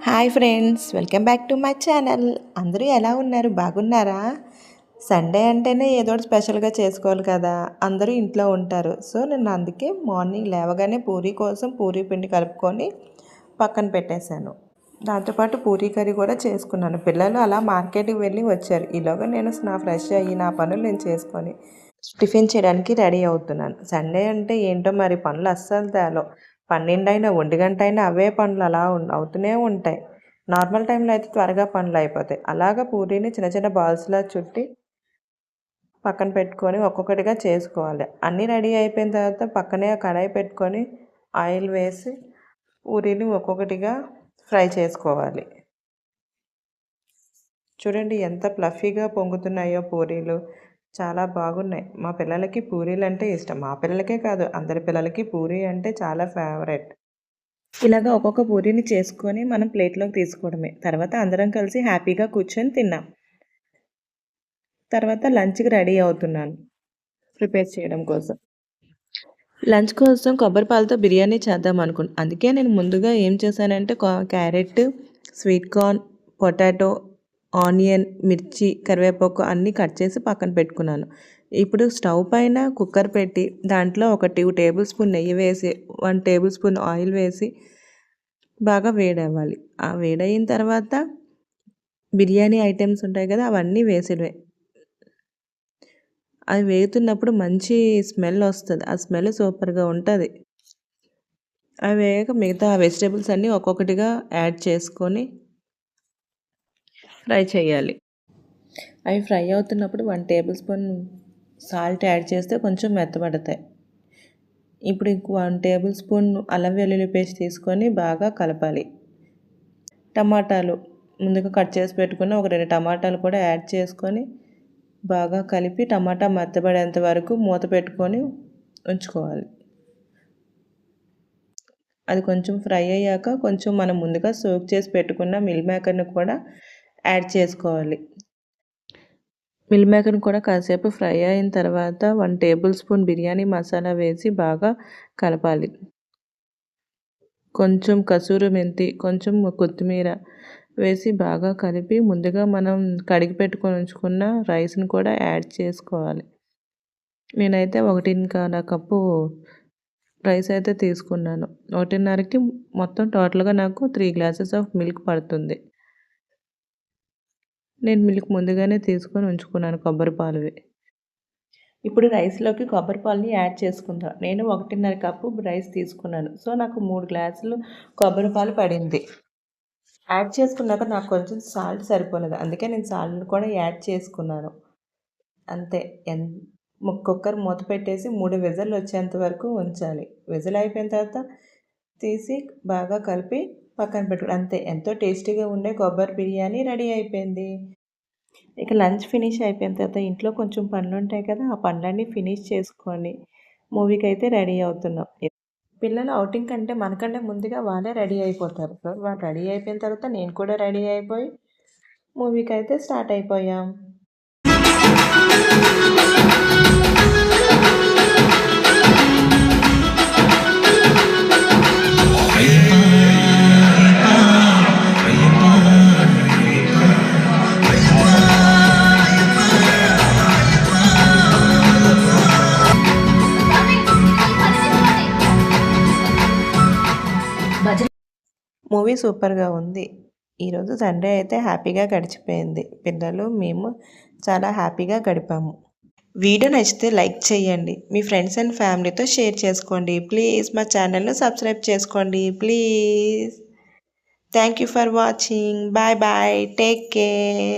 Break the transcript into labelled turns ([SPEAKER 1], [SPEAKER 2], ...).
[SPEAKER 1] Hi friends, welcome back to my channel. అందరూ ఎలా ఉన్నారు? బాగున్నారా? సండే అంటేనే ఏదో ఒకటి స్పెషల్గా చేసుకోవాలి కదా. అందరూ ఇంట్లో ఉంటారు. సో నేను అందుకే మార్నింగ్ లేవగానే పూరీ కోసం పూరీ పిండి కలుపుకొని పక్కన పెట్టేశాను. దాంతోపాటు పూరీ కర్రీ కూడా చేసుకున్నాను. పిల్లలు అలా మార్కెట్కి వెళ్ళి వచ్చారు. ఈలోగా నేను ఫ్రెష్ అయ్యి నా పనులు నేను చేసుకొని టిఫిన్ చేయడానికి రెడీ అవుతున్నాను. సండే అంటే ఏంటో మరి పనులు అస్సలు తేలో. 12 అయినా 1 గంట అయినా అవే పనులు అలా అవుతూనే ఉంటాయి. నార్మల్ టైంలో అయితే త్వరగా పనులు అయిపోతాయి. అలాగా పూరీని చిన్న చిన్న బాల్స్లా చుట్టి పక్కన పెట్టుకొని ఒక్కొక్కటిగా చేసుకోవాలి. అన్నీ రెడీ అయిపోయిన తర్వాత పక్కనే కడాయి పెట్టుకొని ఆయిల్ వేసి పూరీని ఒక్కొక్కటిగా ఫ్రై చేసుకోవాలి. చూడండి ఎంత ఫ్లఫీగా పొంగుతున్నాయో పూరీలు. చాలా బాగున్నాయి. మా పిల్లలకి పూరీలు అంటే ఇష్టం. మా పిల్లలకే కాదు, అందరి పిల్లలకి పూరీ అంటే చాలా ఫేవరెట్. ఇలాగ ఒక్కొక్క పూరీని చేసుకొని మనం ప్లేట్లోకి తీసుకోవడమే. తర్వాత అందరం కలిసి హ్యాపీగా కూర్చొని తిన్నాం. తర్వాత లంచ్కి రెడీ అవుతున్నాను ప్రిపేర్ చేయడం కోసం. లంచ్ కోసం కొబ్బరి పాలతో బిర్యానీ చేద్దాం అనుకున్నాను. అందుకే నేను ముందుగా ఏం చేశానంటే carrot, sweet corn, potato, onion, మిర్చి, కరివేపాకు అన్నీ కట్ చేసి పక్కన పెట్టుకున్నాను. ఇప్పుడు స్టవ్ పైన కుక్కర్ పెట్టి దాంట్లో ఒక 2 టేబుల్ స్పూన్ నెయ్యి వేసి 1 టేబుల్ స్పూన్ ఆయిల్ వేసి బాగా వేడవ్వాలి. ఆ వేడయిన తర్వాత బిర్యానీ ఐటమ్స్ ఉంటాయి కదా, అవన్నీ వేసేయడమే. అది వేగుతున్నప్పుడు మంచి స్మెల్ వస్తుంది. ఆ స్మెల్ సూపర్గా ఉంటుంది. అవి వేగాక మిగతా వెజిటేబుల్స్ అన్నీ ఒక్కొక్కటిగా యాడ్ చేసుకొని ఫ్రై చేయాలి. అవి ఫ్రై అవుతున్నప్పుడు 1 టేబుల్ స్పూన్ సాల్ట్ యాడ్ చేస్తే కొంచెం మెత్తబడతాయి. ఇప్పుడు 1 టేబుల్ స్పూన్ అల్లం వెల్లుల్లి పేస్ట్ తీసుకొని బాగా కలపాలి. టమాటాలు ముందుగా కట్ చేసి పెట్టుకున్న ఒక 2 టమాటాలు కూడా యాడ్ చేసుకొని బాగా కలిపి టమాటా మెత్తబడేంత వరకు మూత పెట్టుకొని ఉంచుకోవాలి. అది కొంచెం ఫ్రై అయ్యాక కొంచెం మనం ముందుగా సోక్ చేసి పెట్టుకున్న మిల్ మేకర్ని కూడా యాడ్ చేసుకోవాలి. మిల్ మేకర్ని కూడా కాసేపు ఫ్రై అయిన తర్వాత 1 టేబుల్ స్పూన్ బిర్యానీ మసాలా వేసి బాగా కలపాలి. కొంచెం కసూరి మెంతి, కొంచెం కొత్తిమీర వేసి బాగా కలిపి ముందుగా మనం కడిగి పెట్టుకొని ఉంచుకున్న రైస్ని కూడా యాడ్ చేసుకోవాలి. నేనైతే 1.25 కప్పు రైస్ అయితే తీసుకున్నాను. 1.5కి మొత్తం టోటల్గా నాకు 3 గ్లాసెస్ ఆఫ్ మిల్క్ పడుతుంది. నేను మిల్క్ ముందుగానే తీసుకొని ఉంచుకున్నాను, కొబ్బరి పాలువి. ఇప్పుడు రైస్లోకి కొబ్బరి పాలని యాడ్ చేసుకుందాం. నేను 1.5 కప్పు రైస్ తీసుకున్నాను. సో నాకు 3 గ్లాసులు కొబ్బరి పాలు పడింది. యాడ్ చేసుకున్నాక నాకు కొంచెం సాల్ట్ సరిపోలేదు. అందుకే నేను సాల్ట్ని కూడా యాడ్ చేసుకున్నాను. అంతే. కుక్కర్ మూత పెట్టేసి 3 విజిల్లు వచ్చేంత వరకు ఉంచాలి. విజిల్ అయిపోయిన తర్వాత తీసి బాగా కలిపి పక్కన పెట్టుకోండి. అంతే. ఎంతో టేస్టీగా ఉండే కొబ్బరి బిర్యానీ రెడీ అయిపోయింది. ఇక లంచ్ ఫినిష్ అయిపోయిన తర్వాత ఇంట్లో కొంచెం పనులు ఉంటాయి కదా, ఆ పనులన్నీ ఫినిష్ చేసుకొని మూవీకి అయితే రెడీ అవుతున్నాం. పిల్లలు ఔటింగ్ కంటే మనకంటే ముందుగా వాళ్ళే రెడీ అయిపోతారు. సో వాళ్ళు రెడీ అయిపోయిన తర్వాత నేను కూడా రెడీ అయిపోయి మూవీకి అయితే స్టార్ట్ అయిపోయాం. మూవీ సూపర్గా ఉంది. ఈరోజు సండే అయితే హ్యాపీగా గడిచిపోయింది. పిల్లలు మేము చాలా హ్యాపీగా గడిపాము. వీడియో నచ్చితే లైక్ చేయండి. మీ ఫ్రెండ్స్ అండ్ ఫ్యామిలీతో షేర్ చేసుకోండి. ప్లీజ్ మా ఛానల్ను సబ్స్క్రైబ్ చేసుకోండి please. Thank you for watching. Bye bye. Take care.